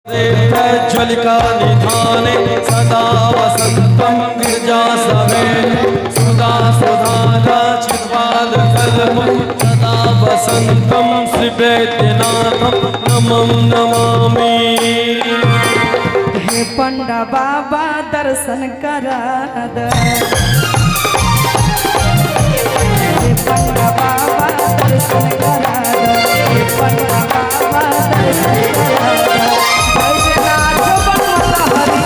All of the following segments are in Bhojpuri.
प्रज्वलिका निधाने सदा वसन्तं गिरिजा समेत सुधा सुधारा चिद्वाद कल्पं सदा वसन्तं श्रीवैद्यनाथं नमं नमामि। हे पंडा बाबा दर्शन करा दे, हे पंडा बाबा दर्शन करा दे, हे पंडा बाबा दर्शन करा दे। बैजनाथ बंगला हरि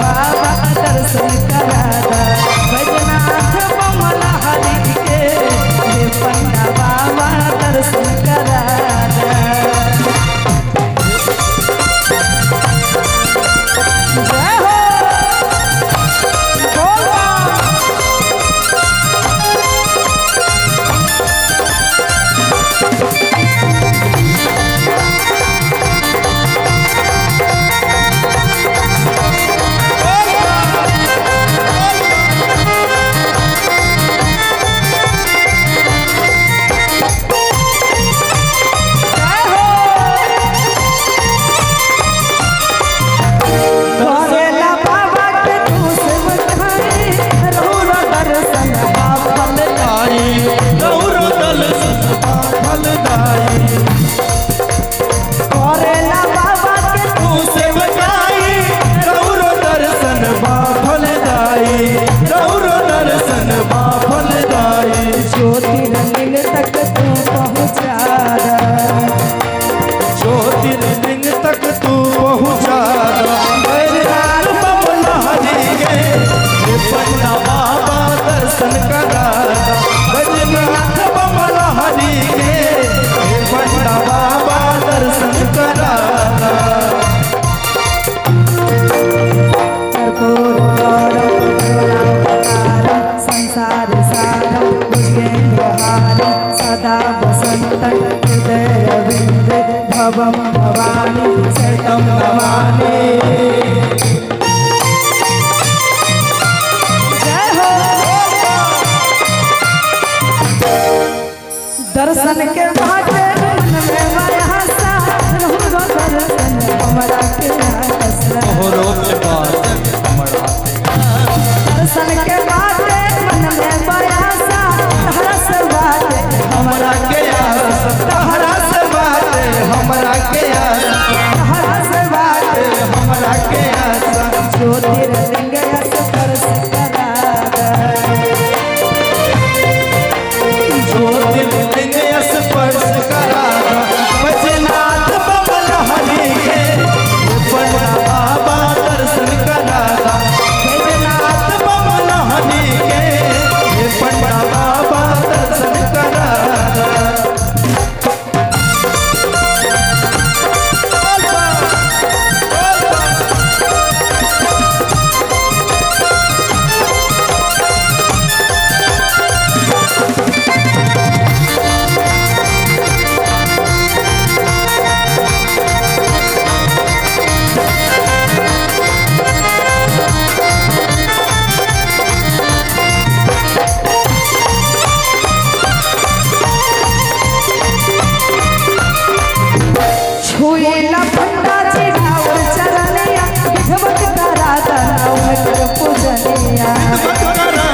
बाबा दर्शन करा दे, बैजनाथ बंगला हरि के हे पंडा बाबा दर्शन करा दे। जय हो भवं भवानी शरणं नमामि। जय हो दर्शन के बाटे मन में माया सा रहूंगा दर्शन हमरा के आसरा मोहरो के पास हमरा दर्शन के बाटे मन में माया सा हरा से बाटे हमरा के आसरा हमरा से बात हमरा के हरा से बाटे हमरा के ज्योतिर्लिंग स्पर्श करा दे, ज्योतिर्लिंग स्पर्श करा दे। बैजनाथ बंगला हरि के पंडा बाबा दर्शन करा दे, बैजनाथ बंगला हरि के पंडा बाबा दर्शन करा दे। छुएला पंडा जी और चरनिया विधवत करा दाना उनकर पूजनिया, करा